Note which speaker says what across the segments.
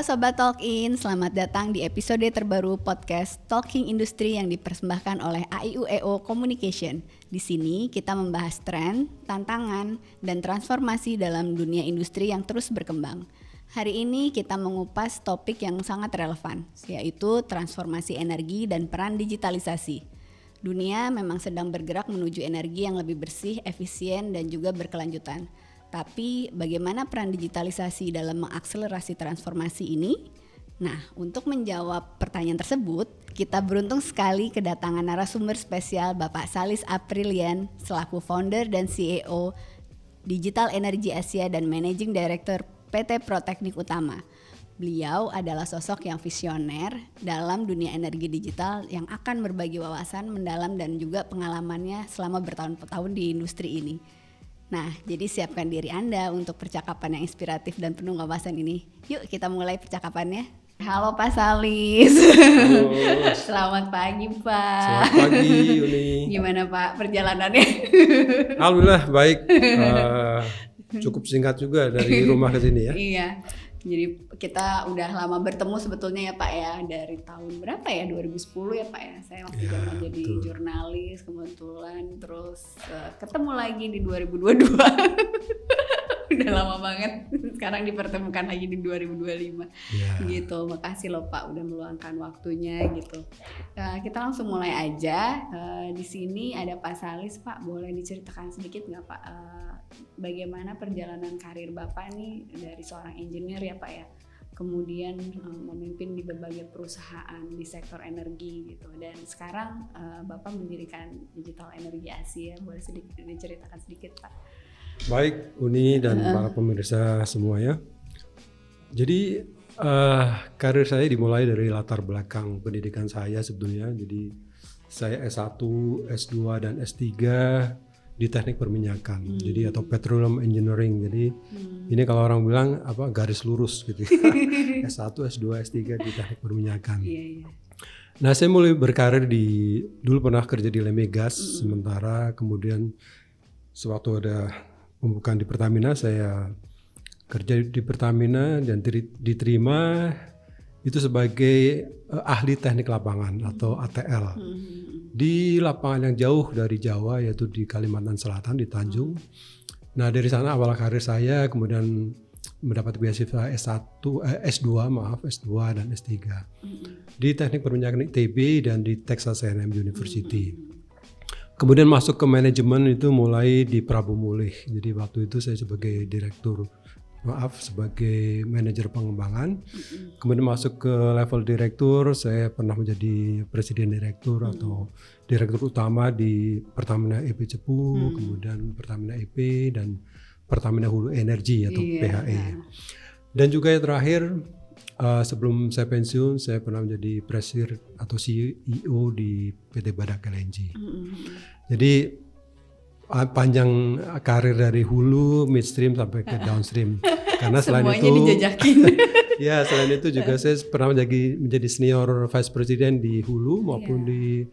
Speaker 1: Halo Sobat Talk In, selamat datang di episode terbaru podcast Talking Industri yang dipersembahkan oleh AIUEO Communication. Di sini kita membahas tren, tantangan, dan transformasi dalam dunia industri yang terus berkembang. Hari ini kita mengupas topik yang sangat relevan, yaitu transformasi energi dan peran digitalisasi. Dunia memang sedang bergerak menuju energi yang lebih bersih, efisien, dan juga berkelanjutan. Tapi bagaimana peran digitalisasi dalam mengakselerasi transformasi ini? Nah, untuk menjawab pertanyaan tersebut, kita beruntung sekali kedatangan narasumber spesial Bapak Salis Aprilian selaku founder dan CEO Digital Energy Asia dan Managing Director PT Proteknik Utama. Beliau adalah sosok yang visioner dalam dunia energi digital yang akan berbagi wawasan mendalam dan juga pengalamannya selama bertahun-tahun di industri ini. Nah, jadi siapkan diri Anda untuk percakapan yang inspiratif dan penuh wawasan ini. Yuk kita mulai percakapannya. Halo Pak Salis.
Speaker 2: Halo.
Speaker 1: Selamat pagi Pak.
Speaker 2: Selamat pagi Yuni.
Speaker 1: Gimana Pak perjalanannya?
Speaker 2: Alhamdulillah baik. Cukup singkat juga dari rumah ke sini ya.
Speaker 1: Iya. Jadi kita udah lama bertemu sebetulnya ya Pak ya, dari tahun berapa ya, 2010 ya Pak ya. Saya waktu zaman jadi jurnalis kebetulan, terus ketemu lagi di 2022. Udah lama banget, sekarang dipertemukan lagi di 2025 gitu. Makasih loh Pak udah meluangkan waktunya gitu. Kita langsung mulai aja. Di sini ada Pak Salis. Pak, boleh diceritakan sedikit nggak Pak, bagaimana perjalanan karir Bapak nih dari seorang engineer ya Pak ya, kemudian memimpin di berbagai perusahaan di sektor energi gitu, dan sekarang Bapak mendirikan Digital Energy Asia. Boleh sedikit diceritakan sedikit Pak?
Speaker 2: Baik Uni dan para pemirsa semua ya. Jadi karir saya dimulai dari latar belakang pendidikan saya sebetulnya. Jadi saya S1, S2 dan S3 di teknik perminyakan. Jadi atau petroleum engineering. Jadi ini kalau orang bilang apa, garis lurus gitu. S1, S2, S3 di teknik perminyakan. Nah, saya mulai berkarir dulu pernah kerja di Lemegas sementara, kemudian sewaktu ada pembukaan di Pertamina, saya kerja di Pertamina dan diterima itu sebagai ahli teknik lapangan atau ATL di lapangan yang jauh dari Jawa, yaitu di Kalimantan Selatan di Tanjung. Nah, dari sana awal karir saya, kemudian mendapat beasiswa S2 dan S3 di teknik perminyakan ITB dan di Texas A&M University. Kemudian masuk ke manajemen itu mulai di Prabu Mulih. Jadi waktu itu saya sebagai sebagai manajer pengembangan. Kemudian masuk ke level direktur, saya pernah menjadi presiden direktur atau direktur utama di Pertamina EP Cepu, kemudian Pertamina EP dan Pertamina Hulu Energi atau PHE. Dan juga yang terakhir, sebelum saya pensiun, saya pernah menjadi presiden atau CEO di PT Badak LNG. Jadi panjang karir dari hulu, midstream sampai ke downstream. Karena selain
Speaker 1: semuanya
Speaker 2: itu
Speaker 1: dijajakin.
Speaker 2: Ya, selain itu juga saya pernah menjadi senior vice president di hulu maupun di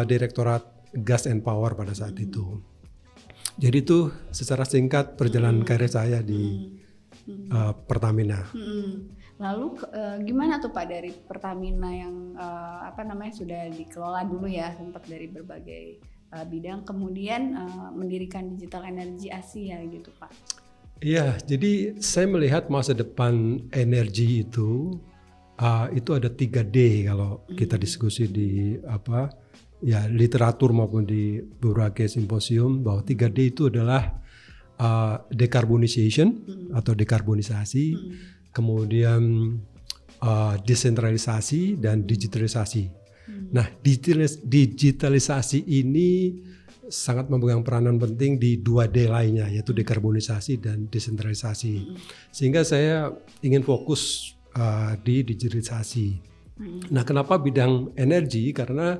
Speaker 2: Direktorat Gas and Power pada saat itu. Jadi itu secara singkat perjalanan karir saya di Pertamina.
Speaker 1: Lalu gimana tuh Pak dari Pertamina yang sudah dikelola dulu ya, sempat dari berbagai bidang, kemudian mendirikan Digital Energy Asia gitu Pak?
Speaker 2: Iya, jadi saya melihat masa depan energi itu ada 3D kalau kita diskusi di literatur maupun di berbagai simposium, bahwa 3D itu adalah decarbonization atau dekarbonisasi, kemudian desentralisasi dan digitalisasi. Nah, digitalisasi ini sangat memegang peranan penting di 2D lainnya, yaitu dekarbonisasi dan desentralisasi. Sehingga saya ingin fokus di digitalisasi. Nah, kenapa bidang energi? Karena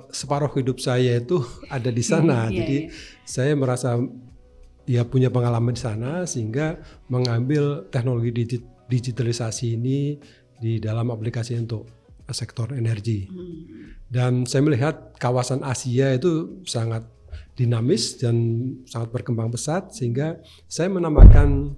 Speaker 2: separuh hidup saya itu ada di sana. Jadi saya merasa punya pengalaman di sana, sehingga mengambil teknologi digitalisasi ini di dalam aplikasi untuk sektor energi. Dan saya melihat kawasan Asia itu sangat dinamis dan sangat berkembang pesat, sehingga saya menambahkan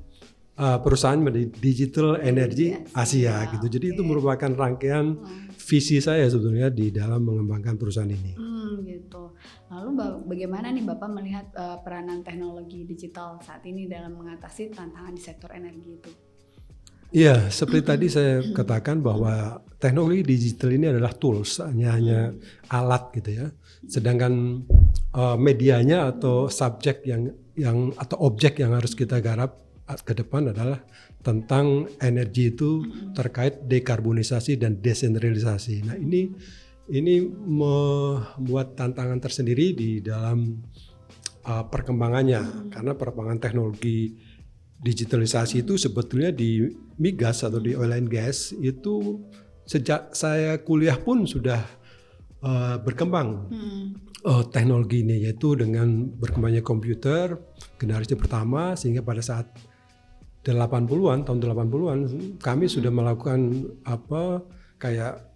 Speaker 2: perusahaan Digital Energy Asia gitu. Jadi itu merupakan rangkaian visi saya sebetulnya di dalam mengembangkan perusahaan ini.
Speaker 1: Gitu. Lalu bagaimana nih Bapak melihat peranan teknologi digital saat ini dalam mengatasi tantangan di sektor energi itu?
Speaker 2: Iya, seperti tadi saya katakan bahwa teknologi digital ini adalah tools, hanya alat gitu ya. Sedangkan medianya atau subjek yang atau objek yang harus kita garap ke depan adalah tentang energi itu terkait dekarbonisasi dan desentralisasi. Nah, ini membuat tantangan tersendiri di dalam perkembangannya, karena perkembangan teknologi digitalisasi itu sebetulnya di migas atau di oil and gas itu sejak saya kuliah pun sudah berkembang teknologi ini, yaitu dengan berkembangnya komputer generasi pertama, sehingga pada saat 80-an, tahun 80-an kami sudah melakukan kayak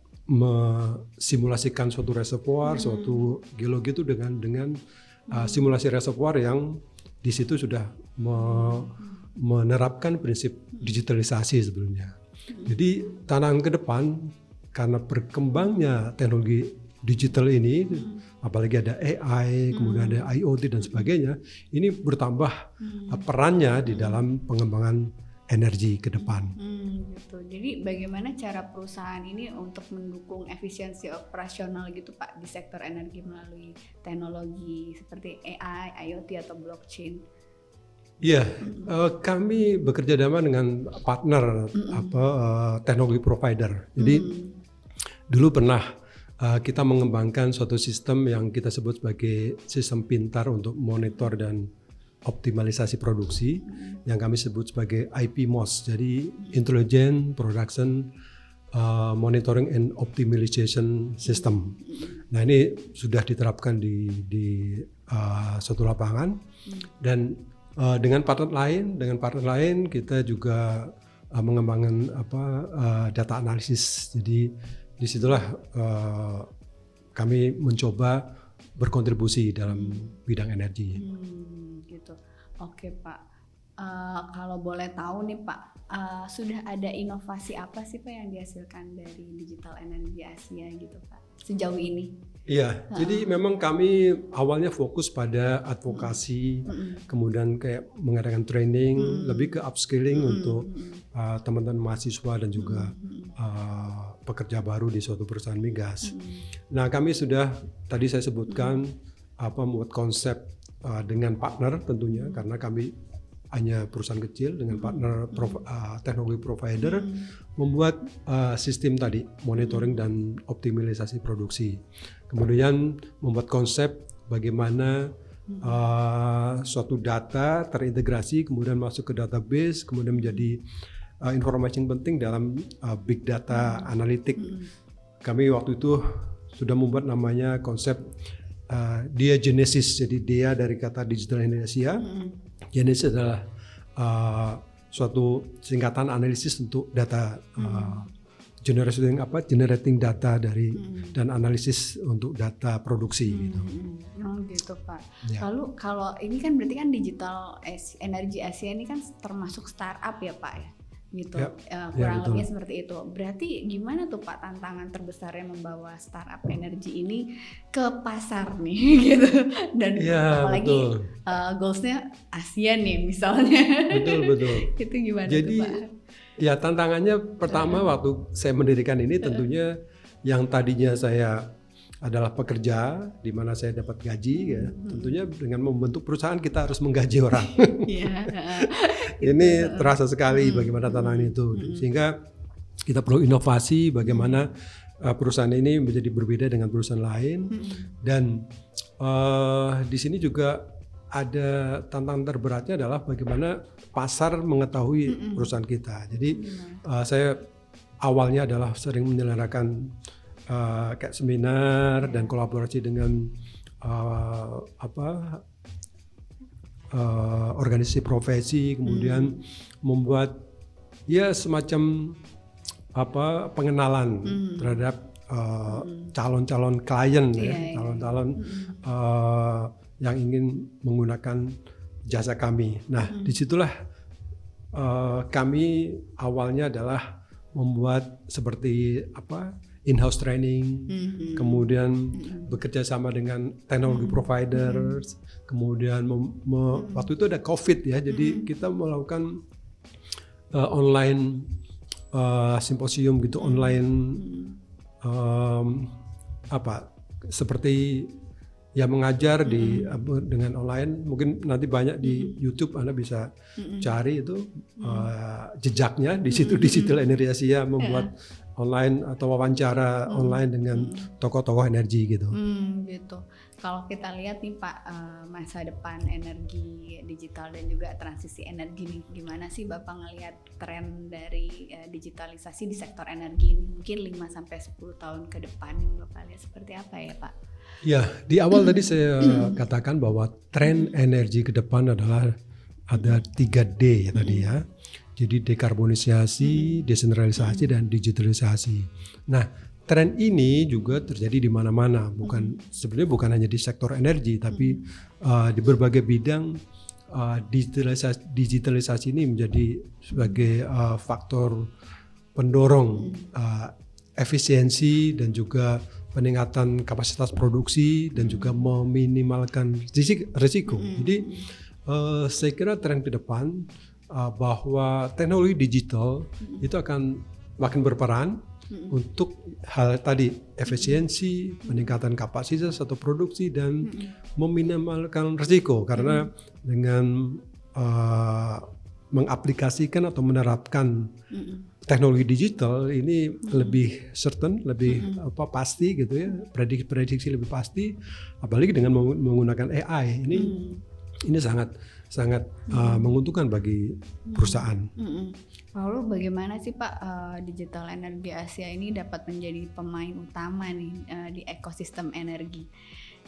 Speaker 2: simulasikan suatu reservoir, suatu geologi itu dengan simulasi reservoir yang di situ sudah menerapkan prinsip digitalisasi sebelumnya. Jadi tantangan ke depan karena berkembangnya teknologi digital ini, apalagi ada AI, kemudian ada IoT dan sebagainya, ini bertambah perannya di dalam pengembangan energi ke depan.
Speaker 1: Gitu. Jadi bagaimana cara perusahaan ini untuk mendukung efisiensi operasional gitu Pak di sektor energi melalui teknologi seperti AI, IoT atau blockchain?
Speaker 2: Iya, kami bekerja sama dengan partner teknologi provider. Jadi dulu pernah kita mengembangkan suatu sistem yang kita sebut sebagai sistem pintar untuk monitor dan optimalisasi produksi, yang kami sebut sebagai IPMOS, jadi Intelligent Production Monitoring and Optimization System. Nah, ini sudah diterapkan di suatu lapangan, dan dengan partner lain kita juga mengembangkan data analisis. Jadi disitulah kami mencoba berkontribusi dalam bidang energi.
Speaker 1: Gitu. Oke Pak, kalau boleh tahu nih Pak, sudah ada inovasi apa sih Pak yang dihasilkan dari Digital Energy Asia gitu Pak sejauh ini?
Speaker 2: Iya, jadi memang kami awalnya fokus pada advokasi, kemudian kayak mengadakan training, lebih ke upskilling untuk teman-teman mahasiswa dan juga pekerja baru di suatu perusahaan migas. Nah, kami sudah tadi saya sebutkan membuat konsep dengan partner tentunya, karena kami hanya perusahaan kecil, dengan partner teknologi provider membuat sistem tadi monitoring dan optimalisasi produksi. Kemudian membuat konsep bagaimana suatu data terintegrasi kemudian masuk ke database, kemudian menjadi informasi yang penting dalam big data analitik. Kami waktu itu sudah membuat namanya konsep Dia Genesis. Jadi dia dari kata Digital Indonesia. Genesis adalah suatu singkatan analisis untuk data, generating data dari dan analisis untuk data produksi gitu.
Speaker 1: Oh gitu Pak.
Speaker 2: Ya.
Speaker 1: Lalu kalau ini kan berarti kan Digital Energy Asia ini kan termasuk startup ya Pak ya? Gitu. Kurang lebih seperti itu. Berarti gimana tuh Pak tantangan terbesarnya membawa startup energi ini ke pasar nih gitu, dan apalagi goalsnya Asia nih misalnya.
Speaker 2: Betul.
Speaker 1: Itu gimana
Speaker 2: jadi,
Speaker 1: tuh Pak?
Speaker 2: Ya tantangannya pertama waktu saya mendirikan ini tentunya yang tadinya saya adalah pekerja di mana saya dapat gaji ya, tentunya dengan membentuk perusahaan kita harus menggaji orang. Ini terasa sekali bagaimana tantangan itu, sehingga kita perlu inovasi bagaimana perusahaan ini menjadi berbeda dengan perusahaan lain. Dan di sini juga ada tantangan terberatnya adalah bagaimana pasar mengetahui perusahaan kita. Jadi saya awalnya adalah sering menyelenggarakan kayak seminar dan kolaborasi dengan organisasi profesi, kemudian membuat ya semacam pengenalan terhadap calon-calon klien calon-calon yang ingin menggunakan jasa kami. Nah, disitulah kami awalnya adalah membuat seperti in-house training, kemudian bekerja sama dengan teknologi providers, kemudian waktu itu ada COVID ya, jadi kita melakukan online simposium gitu, online seperti ya mengajar dengan online. Mungkin nanti banyak di YouTube Anda bisa cari itu jejaknya di situ. Digital Energy Asia membuat online atau wawancara online dengan tokoh-tokoh energi gitu.
Speaker 1: Gitu. Kalau kita lihat nih Pak, masa depan energi digital dan juga transisi energi nih, gimana sih Bapak ngelihat tren dari digitalisasi di sektor energi ini? Mungkin 5-10 tahun ke depan yang Bapak lihat seperti apa ya Pak?
Speaker 2: Ya, di awal tadi saya katakan bahwa tren energi ke depan adalah ada 3D ya tadi ya. Jadi dekarbonisasi, desentralisasi, dan digitalisasi. Nah, tren ini juga terjadi di mana-mana, sebenarnya bukan hanya di sektor energi, tapi di berbagai bidang. Digitalisasi ini menjadi sebagai faktor pendorong efisiensi dan juga peningkatan kapasitas produksi dan juga meminimalkan risiko. Jadi saya kira tren ke depan bahwa teknologi digital itu akan makin berperan untuk hal tadi, efisiensi, peningkatan kapasitas atau produksi, dan meminimalkan risiko, karena dengan mengaplikasikan atau menerapkan teknologi digital ini lebih certain, lebih pasti gitu ya, prediksi lebih pasti, apalagi dengan menggunakan AI ini sangat menguntungkan bagi perusahaan.
Speaker 1: Lalu bagaimana sih Pak Digital Energy Asia ini dapat menjadi pemain utama nih di ekosistem energi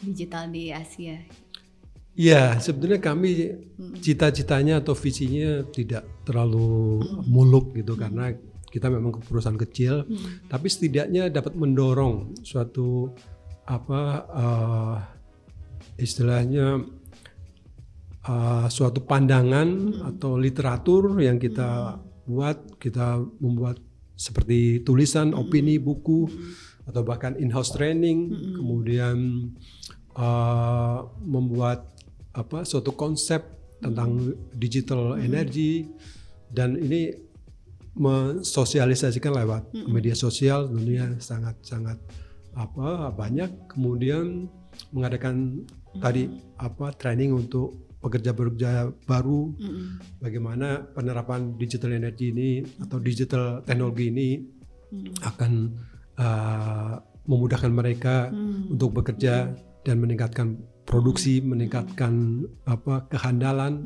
Speaker 1: digital di Asia?
Speaker 2: Ya, sebetulnya kami cita-citanya atau visinya tidak terlalu muluk gitu, karena kita memang perusahaan kecil, tapi setidaknya dapat mendorong suatu istilahnya suatu pandangan atau literatur yang kita buat, kita membuat seperti tulisan, opini, buku, atau bahkan in-house training, kemudian membuat suatu konsep tentang digital energy, dan ini mensosialisasikan lewat media sosial tentunya sangat banyak, kemudian mengadakan tadi training untuk pekerja baru, bagaimana penerapan digital energy ini atau digital teknologi ini akan memudahkan mereka untuk bekerja dan meningkatkan produksi, meningkatkan kehandalan,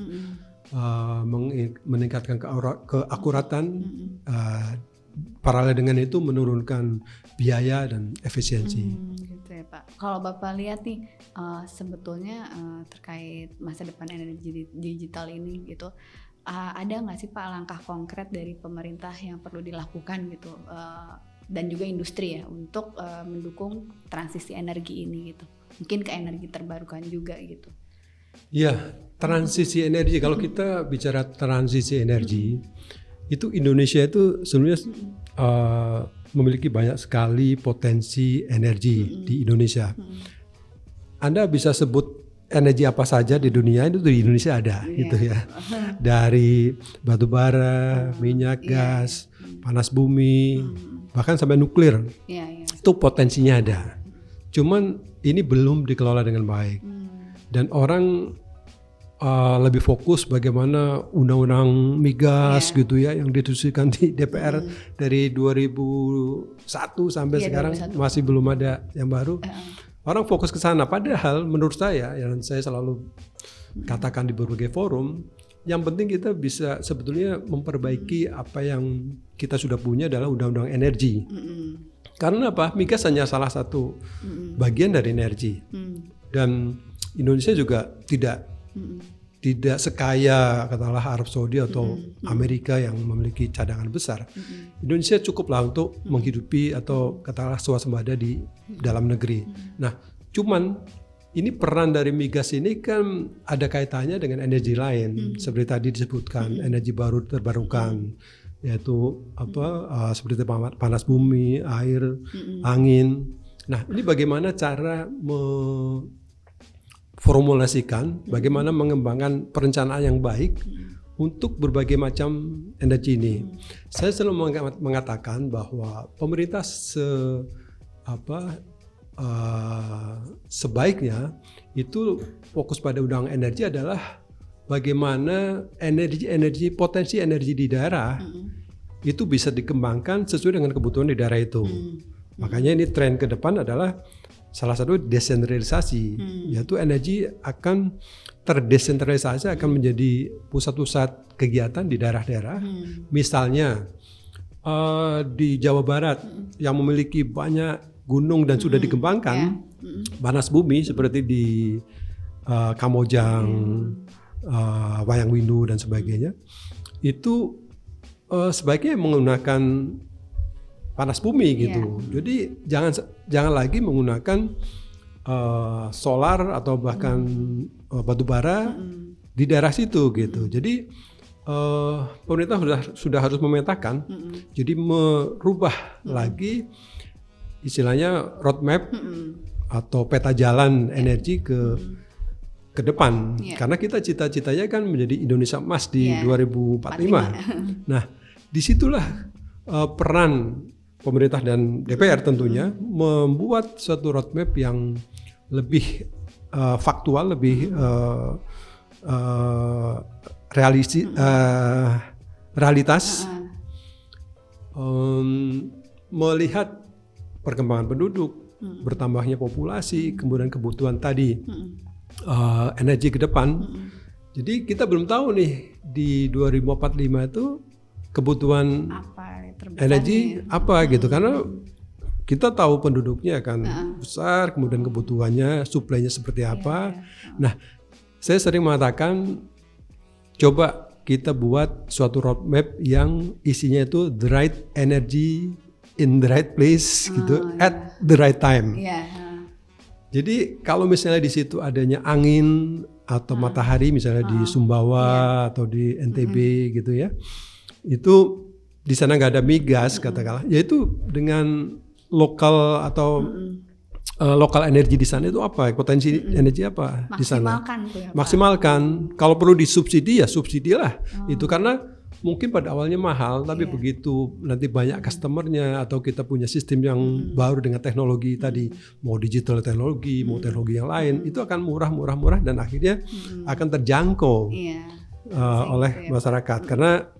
Speaker 2: meningkatkan keakuratan, paralel dengan itu menurunkan biaya dan efisiensi.
Speaker 1: Gitu ya Pak. Kalau Bapak lihat nih sebetulnya terkait masa depan energi digital ini gitu, ada nggak sih Pak langkah konkret dari pemerintah yang perlu dilakukan gitu, dan juga industri ya, untuk mendukung transisi energi ini gitu? Mungkin ke energi terbarukan juga gitu.
Speaker 2: Ya, transisi energi. Kalau kita bicara transisi energi, itu Indonesia itu sebenarnya memiliki banyak sekali potensi energi di Indonesia. Anda bisa sebut energi apa saja di dunia itu di Indonesia ada, gitu ya. Dari batu bara, minyak, gas, panas bumi, bahkan sampai nuklir. Itu potensinya ada. Cuman ini belum dikelola dengan baik. Dan orang lebih fokus bagaimana undang-undang migas gitu ya, yang didiskusikan di DPR dari 2001 sampai sekarang 2001. Masih belum ada yang baru. Orang fokus ke sana, padahal menurut saya, yang saya selalu katakan di berbagai forum, yang penting kita bisa sebetulnya memperbaiki apa yang kita sudah punya adalah undang-undang energi. Karena apa? Migas hanya salah satu bagian dari energi. Dan Indonesia juga tidak sekaya katakanlah Arab Saudi atau Amerika yang memiliki cadangan besar. Indonesia cukuplah untuk menghidupi atau katakanlah swasembada di dalam negeri. Nah, cuman ini peran dari migas ini kan ada kaitannya dengan energi lain, seperti tadi disebutkan energi baru terbarukan, yaitu seperti panas bumi, air, angin. Nah, ini bagaimana cara formulasikan, bagaimana mengembangkan perencanaan yang baik untuk berbagai macam energi ini. Saya selalu mengatakan bahwa pemerintah sebaiknya itu fokus pada undang energi adalah bagaimana potensi energi di daerah itu bisa dikembangkan sesuai dengan kebutuhan di daerah itu. Makanya ini tren ke depan adalah salah satu desentralisasi, yaitu energi akan terdesentralisasi, akan menjadi pusat-pusat kegiatan di daerah-daerah. Misalnya di Jawa Barat yang memiliki banyak gunung dan sudah dikembangkan, panas bumi seperti di Kamojang, Wayang Windu dan sebagainya, itu sebaiknya menggunakan panas bumi gitu. Jadi jangan lagi menggunakan solar atau bahkan batu bara di daerah situ gitu. Jadi pemerintah sudah harus memetakan, jadi merubah lagi istilahnya roadmap atau peta jalan energi ke depan, karena kita cita-citanya kan menjadi Indonesia emas di 2045. Nah, disitulah peran pemerintah dan DPR tentunya membuat suatu roadmap yang lebih faktual, lebih realitas, melihat perkembangan penduduk, bertambahnya populasi, kemudian kebutuhan tadi energi ke depan. Jadi kita belum tahu nih di 2045 itu kebutuhan energi apa gitu, karena kita tahu penduduknya akan besar, kemudian kebutuhannya, suplainya seperti apa. Nah, saya sering mengatakan coba kita buat suatu roadmap yang isinya itu the right energy in the right place gitu, at the right time. Jadi kalau misalnya di situ adanya angin atau matahari, misalnya di Sumbawa atau di NTB gitu ya, itu di sana nggak ada migas katakanlah, yaitu dengan lokal atau lokal energi di sana itu apa, potensi energi apa di sana, maksimalkan. Kalau perlu disubsidi ya subsidilah itu, karena mungkin pada awalnya mahal, tapi begitu nanti banyak customernya atau kita punya sistem yang baru dengan teknologi tadi, mau digital teknologi, mau teknologi yang lain, itu akan murah dan akhirnya akan terjangkau oleh masyarakat. Karena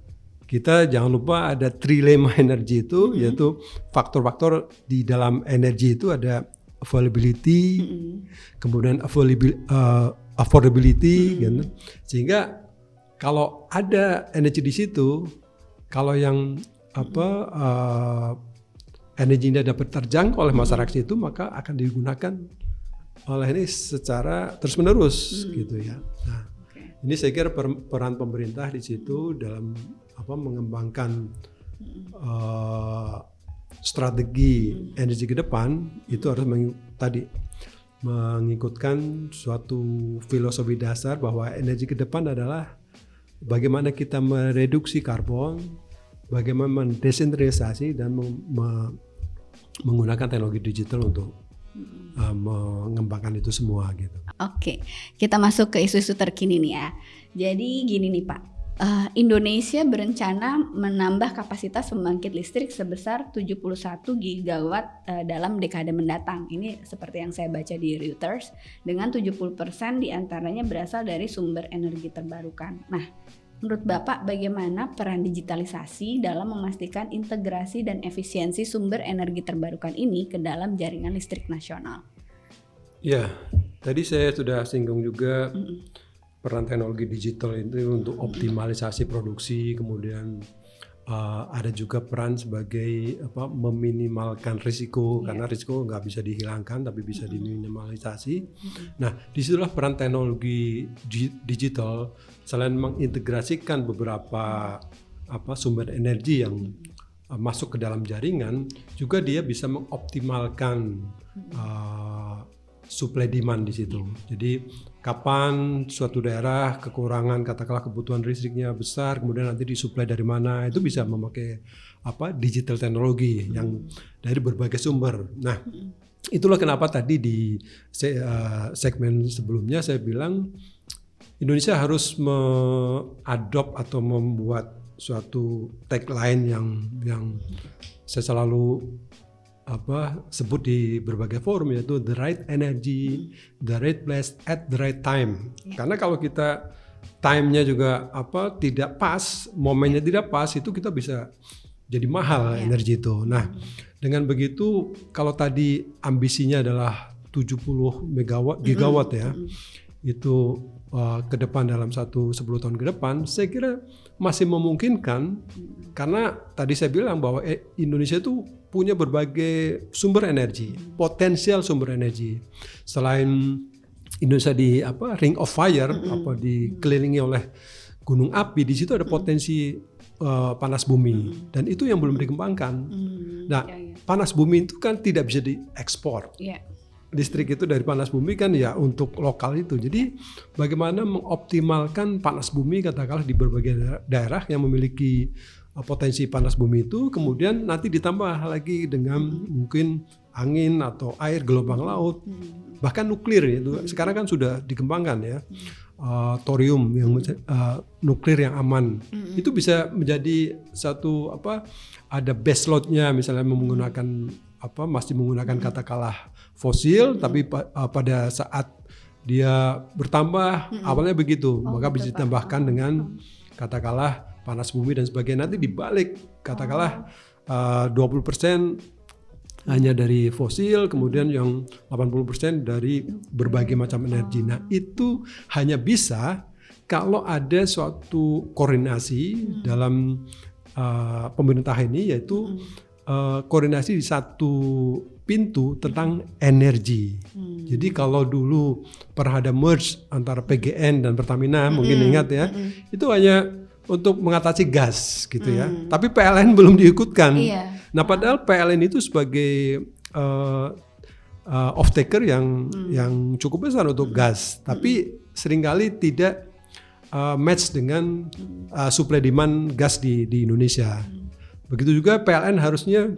Speaker 2: kita jangan lupa ada trilema energi itu, yaitu faktor-faktor di dalam energi itu ada availability, kemudian affordability, gitu. Sehingga kalau ada energi di situ, kalau yang energinya dapat terjangkau oleh masyarakat itu, maka akan digunakan oleh ini secara terus-menerus gitu ya. Nah, ini saya kira peran pemerintah di situ dalam mengembangkan strategi energi ke depan itu harus mengikutkan suatu filosofi dasar bahwa energi ke depan adalah bagaimana kita mereduksi karbon, bagaimana mendesentralisasi dan menggunakan teknologi digital untuk mengembangkan itu semua gitu.
Speaker 1: Oke, kita masuk ke isu-isu terkini nih ya. Jadi gini nih Pak, Indonesia berencana menambah kapasitas pembangkit listrik sebesar 71 gigawatt dalam dekade mendatang. Ini seperti yang saya baca di Reuters, dengan 70% diantaranya berasal dari sumber energi terbarukan. Nah, menurut Bapak bagaimana peran digitalisasi dalam memastikan integrasi dan efisiensi sumber energi terbarukan ini ke dalam jaringan listrik nasional?
Speaker 2: Ya, tadi saya sudah singgung juga peran teknologi digital itu untuk optimalisasi produksi, kemudian ada juga peran sebagai meminimalkan risiko, karena risiko nggak bisa dihilangkan tapi bisa diminimalisasi. Nah, disitulah peran teknologi digital, selain mengintegrasikan beberapa sumber energi yang masuk ke dalam jaringan, juga dia bisa mengoptimalkan supply demand di situ. Jadi kapan suatu daerah kekurangan katakanlah kebutuhan listriknya besar, kemudian nanti disuplai dari mana, itu bisa memakai digital teknologi yang dari berbagai sumber. Nah, itulah kenapa tadi di segmen sebelumnya saya bilang Indonesia harus mengadop atau membuat suatu tagline yang saya selalu sebut di berbagai forum, yaitu the right energy, the right place at the right time. Karena kalau kita time-nya juga tidak pas, momennya tidak pas, itu kita bisa jadi mahal energi itu. Nah, dengan begitu kalau tadi ambisinya adalah 70 gigawatt ya, itu ke depan dalam 10 tahun ke depan, saya kira masih memungkinkan karena tadi saya bilang bahwa Indonesia itu punya berbagai sumber energi, potensial sumber energi. Selain Indonesia di Ring of Fire, dikelilingi oleh gunung api, di situ ada potensi panas bumi dan itu yang belum dikembangkan. Nah, panas bumi itu kan tidak bisa diekspor. Listrik itu dari panas bumi kan ya untuk lokal itu. Jadi bagaimana mengoptimalkan panas bumi katakanlah di berbagai daerah yang memiliki potensi panas bumi itu, kemudian nanti ditambah lagi dengan mungkin angin atau air, gelombang laut, bahkan nuklir itu sekarang kan sudah dikembangkan ya. Thorium yang nuklir yang aman itu bisa menjadi satu ada base load-nya, misalnya menggunakan masih menggunakan katakanlah fosil, tapi pada saat dia bertambah awalnya begitu, maka bisa ditambahkan dengan katakanlah panas bumi dan sebagainya. Nanti dibalik katakanlah 20% hanya dari fosil, kemudian yang 80% dari berbagai macam energi. Nah, itu hanya bisa kalau ada suatu koordinasi dalam pemerintah ini, yaitu koordinasi di satu pintu tentang energi. Jadi kalau dulu pernah ada merge antara PGN dan Pertamina, mungkin ingat ya, itu hanya untuk mengatasi gas gitu ya. Tapi PLN belum diikutkan. Nah, padahal PLN itu sebagai off-taker yang cukup besar untuk gas, tapi seringkali tidak match dengan supply demand gas di Indonesia. Begitu juga PLN harusnya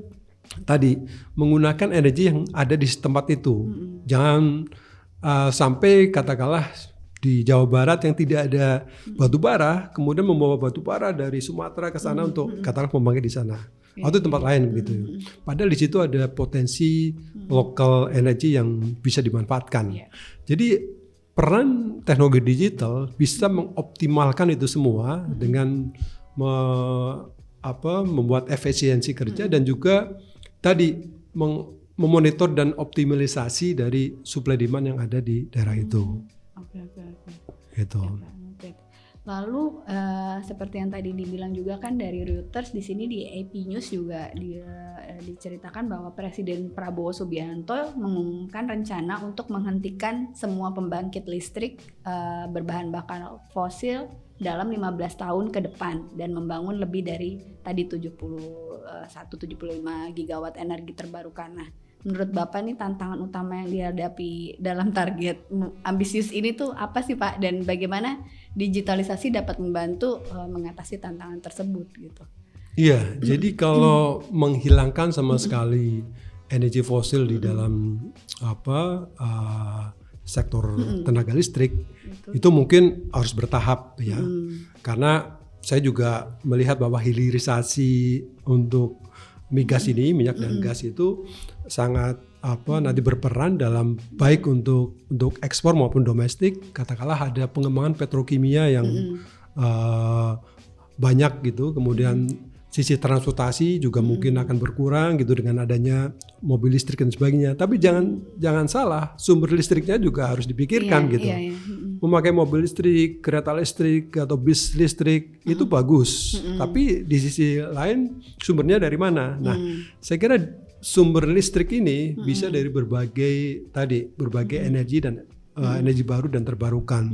Speaker 2: tadi menggunakan energi yang ada di tempat itu. Jangan sampai katakanlah di Jawa Barat yang tidak ada batu bara, kemudian membawa batu bara dari Sumatera ke sana untuk katakanlah pembangkit di sana. Atau tempat lain begitu. Padahal di situ ada potensi local energy yang bisa dimanfaatkan. Jadi peran teknologi digital bisa mengoptimalkan itu semua dengan membuat efisiensi kerja dan juga tadi memonitor dan optimalisasi dari supply demand yang ada di daerah itu.
Speaker 1: Oke.
Speaker 2: Gitu.
Speaker 1: Lalu seperti yang tadi dibilang juga kan dari Reuters, di sini di AP News juga diceritakan bahwa Presiden Prabowo Subianto mengumumkan rencana untuk menghentikan semua pembangkit listrik berbahan bakar fosil dalam 15 tahun ke depan dan membangun lebih dari tadi 75 gigawatt energi terbarukan. Nah, menurut Bapak nih tantangan utama yang dihadapi dalam target ambisius ini tuh apa sih Pak, dan bagaimana digitalisasi dapat membantu mengatasi tantangan tersebut gitu?
Speaker 2: Iya, jadi kalau menghilangkan sama sekali energi fosil di dalam sektor tenaga listrik itu mungkin harus bertahap ya, karena saya juga melihat bahwa hilirisasi untuk migas ini, minyak dan gas itu sangat nanti berperan dalam baik untuk ekspor maupun domestik. Katakanlah ada pengembangan petrokimia yang banyak gitu, kemudian sisi transportasi juga mungkin akan berkurang gitu dengan adanya mobil listrik dan sebagainya. Tapi jangan salah, sumber listriknya juga harus dipikirkan gitu. Memakai mobil listrik, kereta listrik atau bis listrik itu bagus. Tapi di sisi lain sumbernya dari mana? Nah, saya kira sumber listrik ini bisa dari berbagai energi dan energi baru dan terbarukan.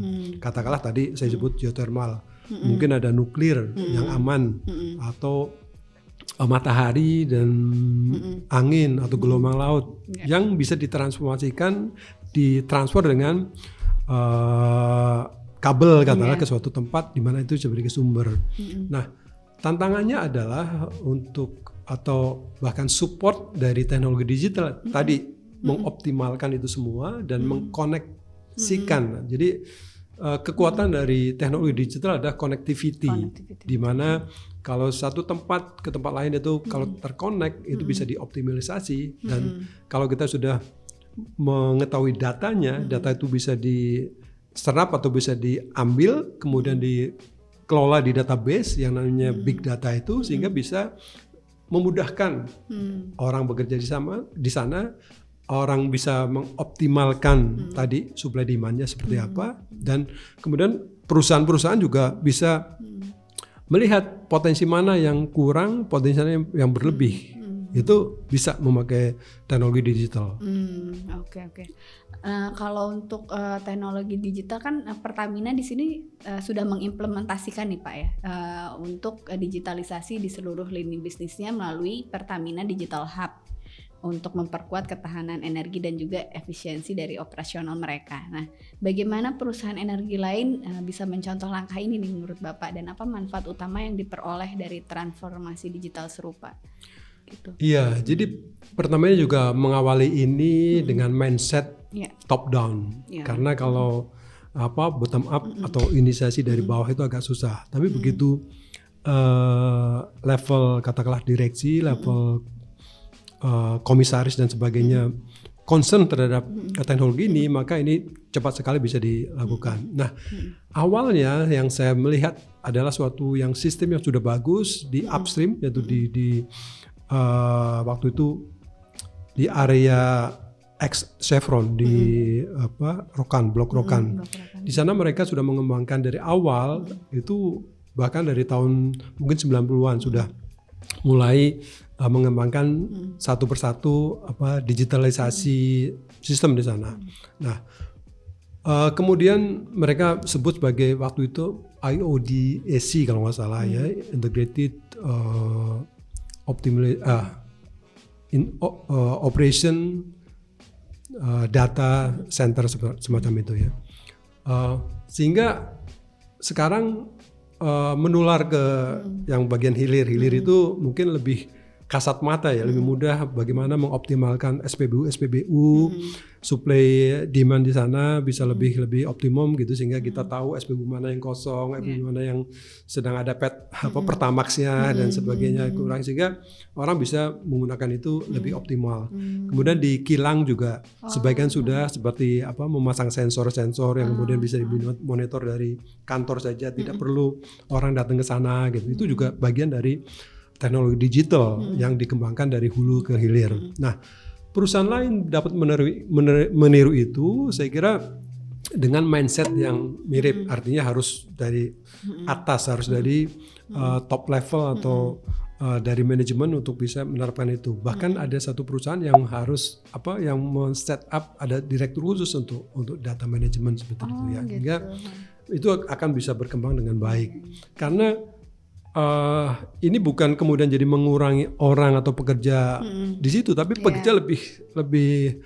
Speaker 2: Katakanlah tadi saya sebut geothermal. Mungkin ada nuklir yang aman atau matahari dan angin atau gelombang laut yang bisa ditransfer dengan kabel katakanlah ke suatu tempat di mana itu sebagai sumber. Nah, tantangannya adalah untuk atau bahkan support dari teknologi digital tadi mengoptimalkan itu semua dan mengkoneksikan. Jadi kekuatan dari teknologi digital adalah connectivity. Di mana kalau satu tempat ke tempat lain itu kalau terkonek itu bisa dioptimalisasi, dan kalau kita sudah mengetahui datanya, data itu bisa diserap atau bisa diambil kemudian dikelola di database yang namanya big data itu, sehingga bisa memudahkan orang bekerja di sana, orang bisa mengoptimalkan tadi supply demand-nya seperti apa, dan kemudian perusahaan-perusahaan juga bisa melihat potensi mana yang kurang, potensi mana yang berlebih. Itu bisa memakai teknologi digital.
Speaker 1: Oke. Kalau untuk teknologi digital kan Pertamina di sini sudah mengimplementasikan nih Pak ya, untuk digitalisasi di seluruh lini bisnisnya melalui Pertamina Digital Hub untuk memperkuat ketahanan energi dan juga efisiensi dari operasional mereka. Nah, bagaimana perusahaan energi lain bisa mencontoh langkah ini nih menurut Bapak, dan apa manfaat utama yang diperoleh dari transformasi digital serupa? Gitu.
Speaker 2: Iya, jadi Pertamina juga mengawali ini dengan mindset top down. Karena kalau bottom up atau inisiasi dari bawah itu agak susah. Tapi begitu level katakanlah direksi, level komisaris dan sebagainya concern terhadap teknologi ini, maka ini cepat sekali bisa dilakukan. Nah, awalnya yang saya melihat adalah suatu yang sistem yang sudah bagus di upstream, yaitu di waktu itu di area ex Chevron di Blok Rokan. Di sana mereka sudah mengembangkan dari awal, itu bahkan dari tahun mungkin 90-an sudah mulai mengembangkan satu persatu digitalisasi sistem di sana. Nah, kemudian mereka sebut sebagai waktu itu IODAC kalau nggak salah ya, Integrated Operation Data Center semacam itu ya. Sehingga sekarang menular ke yang bagian hilir itu mungkin lebih kasat mata ya, lebih mudah bagaimana mengoptimalkan SPBU supply demand di sana bisa lebih optimum gitu, sehingga kita tahu SPBU mana yang kosong, SPBU mana yang sedang ada pertamaxnya dan sebagainya kurang, sehingga orang bisa menggunakan itu lebih optimal. Kemudian di kilang juga sebagian sudah seperti memasang sensor-sensor yang kemudian bisa dimonitor dari kantor saja, tidak perlu orang datang ke sana gitu. Itu juga bagian dari teknologi digital yang dikembangkan dari hulu ke hilir. Nah, perusahaan lain dapat meniru itu, saya kira dengan mindset yang mirip, artinya harus dari atas, harus dari top level atau dari manajemen untuk bisa menerapkan itu. Bahkan ada satu perusahaan yang harus yang men-set up ada direktur khusus untuk data management seperti itu ya. Sehingga itu akan bisa berkembang dengan baik. Karena ini bukan kemudian jadi mengurangi orang atau pekerja di situ, tapi pekerja lebih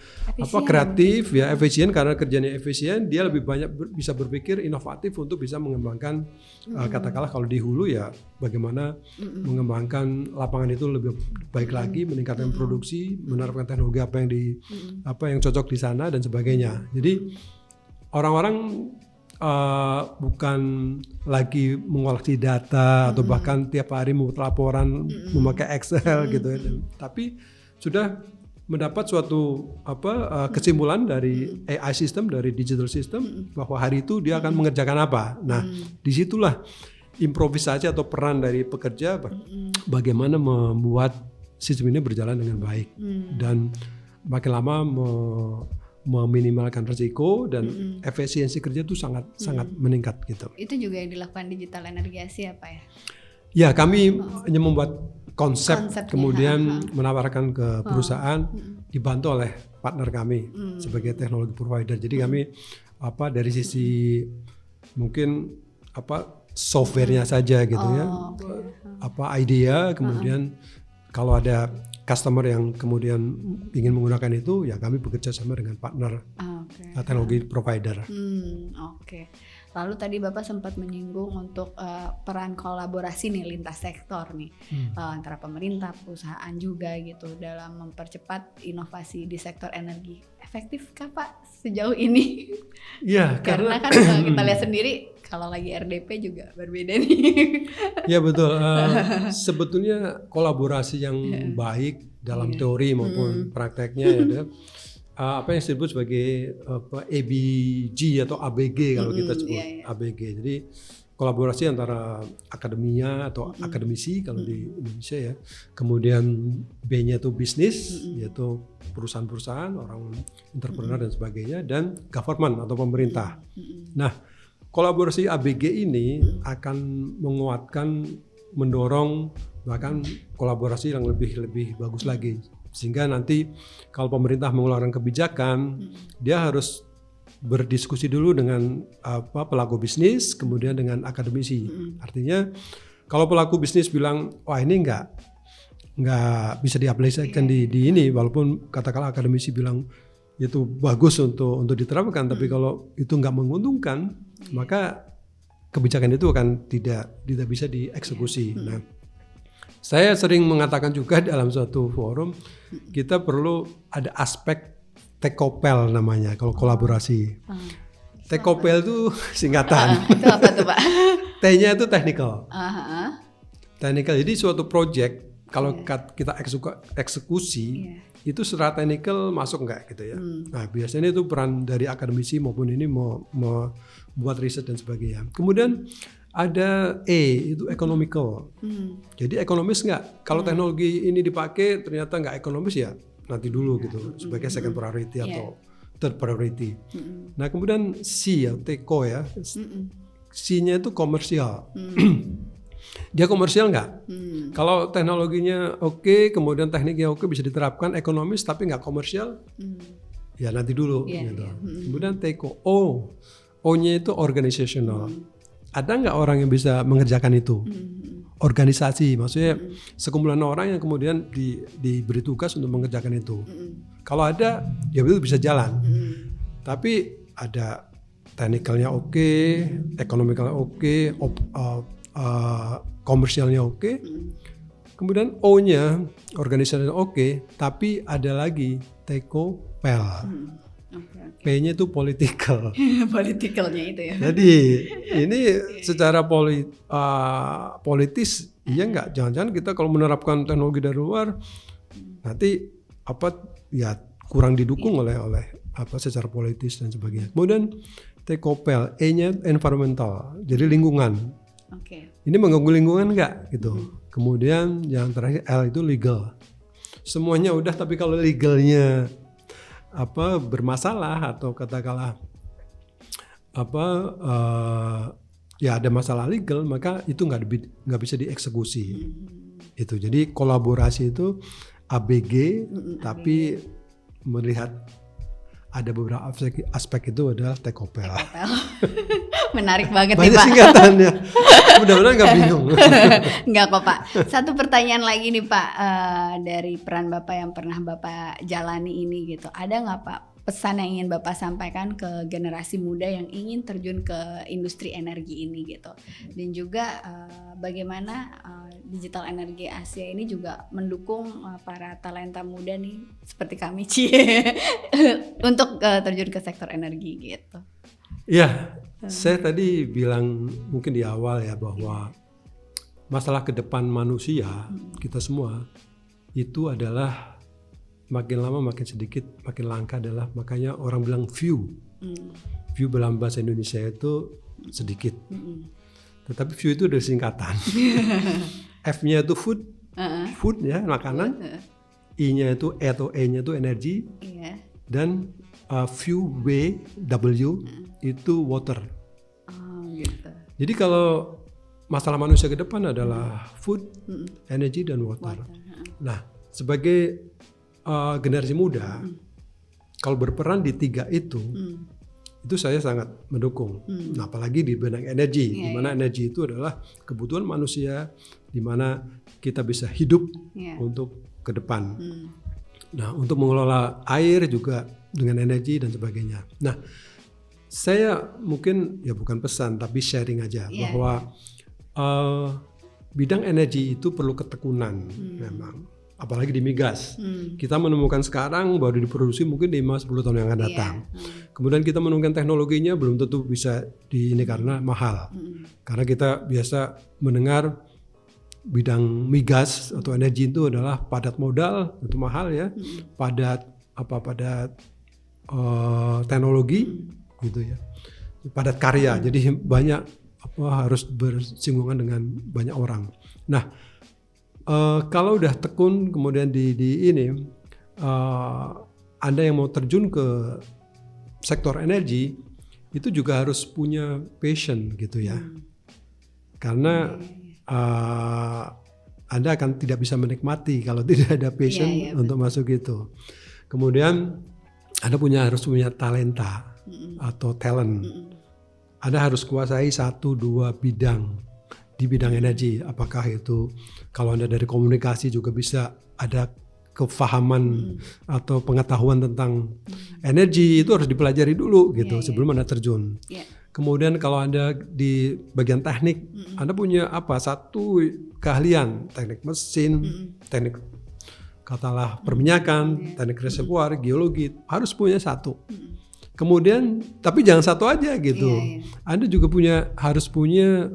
Speaker 2: kreatif ya, efisien. Karena kerjanya efisien, dia lebih banyak bisa berpikir inovatif untuk bisa mengembangkan katakanlah kalau di hulu ya bagaimana mengembangkan lapangan itu lebih baik lagi, meningkatkan produksi, menerapkan teknologi apa yang cocok di sana dan sebagainya. Jadi orang-orang bukan lagi mengoleksi data atau bahkan tiap hari membuat laporan memakai Excel gitu ya, tapi sudah mendapat suatu kesimpulan dari AI system, dari digital system, bahwa hari itu dia akan mengerjakan apa. Nah, disitulah improvisasi atau peran dari pekerja bagaimana membuat sistem ini berjalan dengan baik dan makin lama meminimalkan risiko dan efisiensi kerja itu sangat meningkat gitu.
Speaker 1: Itu juga yang dilakukan Digital Energy Asia Pak ya?
Speaker 2: Ya, kami hanya membuat konsepnya, kemudian menawarkan ke perusahaan, dibantu oleh partner kami sebagai teknologi provider. Jadi kami dari sisi mungkin softwarenya saja gitu ya. Apa idea, kemudian kalau ada customer yang kemudian ingin menggunakan itu, ya kami bekerja sama dengan partner teknologi provider.
Speaker 1: Oke. Lalu tadi Bapak sempat menyinggung untuk peran kolaborasi nih lintas sektor nih antara pemerintah, perusahaan juga gitu dalam mempercepat inovasi di sektor energi. Efektifkah Pak sejauh ini?
Speaker 2: Iya,
Speaker 1: karena kan kalau kita lihat sendiri kalau lagi RDP juga berbeda nih.
Speaker 2: Ya betul. Sebetulnya kolaborasi yang baik dalam teori maupun prakteknya ya, apa yang disebut sebagai ABG atau ABG kalau kita sebut ABG. Jadi kolaborasi antara akademia atau akademisi kalau di Indonesia ya. Kemudian B-nya itu bisnis, yaitu perusahaan-perusahaan, orang entrepreneur dan sebagainya, dan government atau pemerintah. Nah, kolaborasi ABG ini akan menguatkan, mendorong bahkan kolaborasi yang lebih bagus lagi. Sehingga nanti kalau pemerintah mengeluarkan kebijakan, dia harus berdiskusi dulu dengan pelaku bisnis, kemudian dengan akademisi. Artinya kalau pelaku bisnis bilang, wah ini nggak bisa diaplikasikan di ini, walaupun katakanlah akademisi bilang itu bagus untuk diterapkan, tapi kalau itu nggak menguntungkan, maka kebijakan itu akan tidak bisa dieksekusi. Nah, saya sering mengatakan juga dalam suatu forum, kita perlu ada aspek tekopel namanya kalau kolaborasi. Tekopel itu singkatan.
Speaker 1: Itu apa tuh Pak?
Speaker 2: T-nya itu technical. Technical, jadi suatu project kalau kita eksekusi, itu secara teknikal masuk nggak gitu ya. Nah biasanya itu peran dari akademisi maupun ini mau buat riset dan sebagainya. Kemudian ada E, itu economical. Jadi ekonomis nggak? Kalau teknologi ini dipakai ternyata nggak ekonomis ya nanti dulu gitu sebagai second priority atau third priority. Nah kemudian C ya, TECO ya. C-nya itu komersial. Dia komersial nggak? Kalau teknologinya oke, kemudian tekniknya oke, bisa diterapkan ekonomis tapi nggak komersial, ya nanti dulu. Gitu. Kemudian TECO, O-nya itu organizational. Ada nggak orang yang bisa mengerjakan itu? Organisasi, maksudnya sekumpulan orang yang kemudian diberi tugas untuk mengerjakan itu. Kalau ada, ya itu bisa jalan. Tapi ada teknikalnya oke, ekonomikalnya oke, komersialnya oke. Kemudian O-nya organisasinya oke, tapi ada lagi TECOPEL. P-nya itu political.
Speaker 1: Politikalnya itu ya.
Speaker 2: Jadi ini secara politis, iya nggak? Jangan-jangan kita kalau menerapkan teknologi dari luar nanti ya kurang didukung oleh secara politis dan sebagainya. Kemudian TECOPEL, E-nya environmental, jadi lingkungan. Ini mengganggu lingkungan nggak gitu. Kemudian yang terakhir L itu legal. Semuanya udah, tapi kalau legalnya bermasalah atau katakanlah ya ada masalah legal, maka itu nggak bisa dieksekusi. Itu jadi kolaborasi itu ABG, tapi melihat ada beberapa aspek itu adalah TECOPEL.
Speaker 1: Menarik banget
Speaker 2: banyak
Speaker 1: nih Pak.
Speaker 2: singkatannya. Mudah-mudahan nggak bingung.
Speaker 1: Nggak kok Pak. Satu pertanyaan lagi nih Pak, dari peran Bapak yang pernah Bapak jalani ini gitu. Ada nggak Pak pesan yang ingin Bapak sampaikan ke generasi muda yang ingin terjun ke industri energi ini gitu? Dan juga bagaimana Digital Energy Asia ini juga mendukung para talenta muda nih seperti kami untuk terjun ke sektor energi gitu.
Speaker 2: Ya, saya tadi bilang mungkin di awal ya bahwa masalah ke depan manusia kita semua itu adalah makin lama makin sedikit, makin langka adalah, makanya orang bilang view dalam bahasa Indonesia itu sedikit. Tetapi view itu dari singkatan. F-nya itu food ya, makanan. I-nya itu atau E-nya itu energi. Dan W itu water.
Speaker 1: Gitu.
Speaker 2: Jadi kalau masalah manusia ke depan adalah food, energy dan water. Nah, sebagai generasi muda, kalau berperan di tiga itu itu saya sangat mendukung. Nah, apalagi di bidang energi, di mana energi itu adalah kebutuhan manusia, di mana kita bisa hidup untuk ke depan. Nah, untuk mengelola air juga dengan energi dan sebagainya. Nah, saya mungkin ya bukan pesan tapi sharing aja bahwa bidang energi itu perlu ketekunan memang. Apalagi di migas. Kita menemukan sekarang baru diproduksi mungkin 5-10 tahun yang akan datang. Kemudian kita menemukan teknologinya belum tentu bisa ini karena mahal. Karena kita biasa mendengar bidang migas atau energi itu adalah padat modal, itu mahal ya. Padat teknologi gitu ya. Padat karya. Jadi banyak harus bersinggungan dengan banyak orang. Nah, kalau udah tekun kemudian Anda yang mau terjun ke sektor energi itu juga harus punya passion gitu ya, karena Anda akan tidak bisa menikmati kalau tidak ada passion untuk masuk itu. Kemudian Anda harus punya talenta atau talent. Anda harus kuasai 1-2 bidang di bidang energi. Apakah itu kalau Anda dari komunikasi juga bisa ada kefahaman atau pengetahuan tentang energi, itu harus dipelajari dulu gitu sebelum Anda terjun. Kemudian kalau Anda di bagian teknik, Anda punya satu keahlian, teknik mesin, teknik katalah perminyakan, teknik reservoir, geologi, harus punya satu. Kemudian tapi jangan satu aja gitu. Anda juga harus punya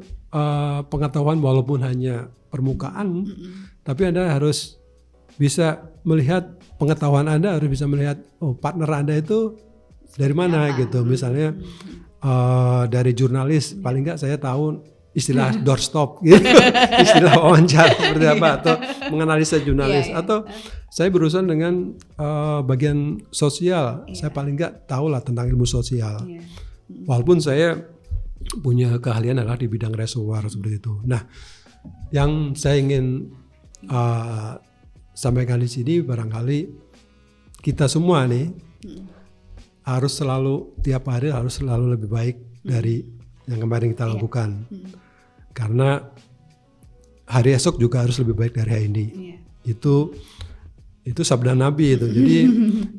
Speaker 2: pengetahuan walaupun hanya permukaan, tapi Anda harus bisa melihat pengetahuan Anda, harus bisa melihat partner Anda itu dari mana gitu. Misalnya dari jurnalis, paling nggak saya tahu istilah doorstop gitu, istilah wawancara seperti apa, atau menganalisa jurnalis, atau saya berurusan dengan bagian sosial, saya paling nggak tahu lah tentang ilmu sosial. Walaupun saya punya keahlian adalah di bidang reservoir seperti itu. Nah, yang saya ingin sampaikan di sini, barangkali kita semua nih harus selalu tiap hari harus selalu lebih baik dari yang kemarin kita lakukan. Karena hari esok juga harus lebih baik dari hari ini. Itu sabda Nabi itu.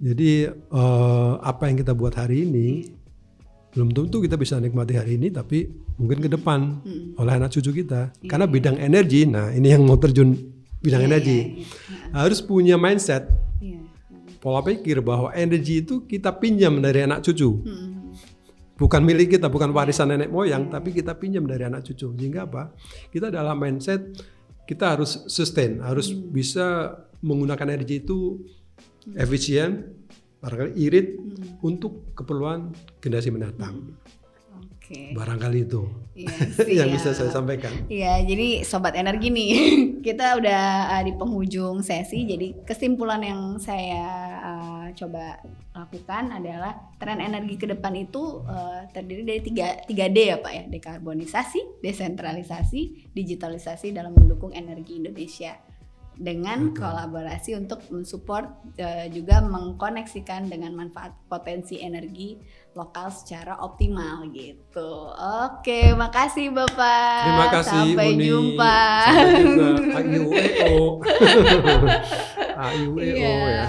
Speaker 2: Jadi apa yang kita buat hari ini belum tentu kita bisa nikmati hari ini, tapi mungkin ke depan oleh anak cucu kita. Karena bidang energi, nah ini yang mau terjun bidang energi, harus punya mindset, pola pikir bahwa energi itu kita pinjam dari anak cucu. Bukan milik kita, bukan warisan nenek moyang, tapi kita pinjam dari anak cucu. Sehingga apa? Kita dalam mindset, kita harus sustain, harus bisa menggunakan energi itu efisien, barangkali irit untuk keperluan generasi mendatang. Barangkali itu yang bisa saya sampaikan.
Speaker 1: Iya, jadi sobat energi nih, kita udah di penghujung sesi. Jadi kesimpulan yang saya coba lakukan adalah tren energi ke depan itu terdiri dari 3D ya Pak ya, dekarbonisasi, desentralisasi, digitalisasi dalam mendukung energi Indonesia. Dengan kolaborasi untuk mensupport juga mengkoneksikan dengan manfaat potensi energi lokal secara optimal gitu. Oke, makasih Bapak.
Speaker 2: Terima kasih
Speaker 1: Sampai
Speaker 2: Uni.
Speaker 1: jumpa.
Speaker 2: Sampai juga. AIUEO. AIUEO ya.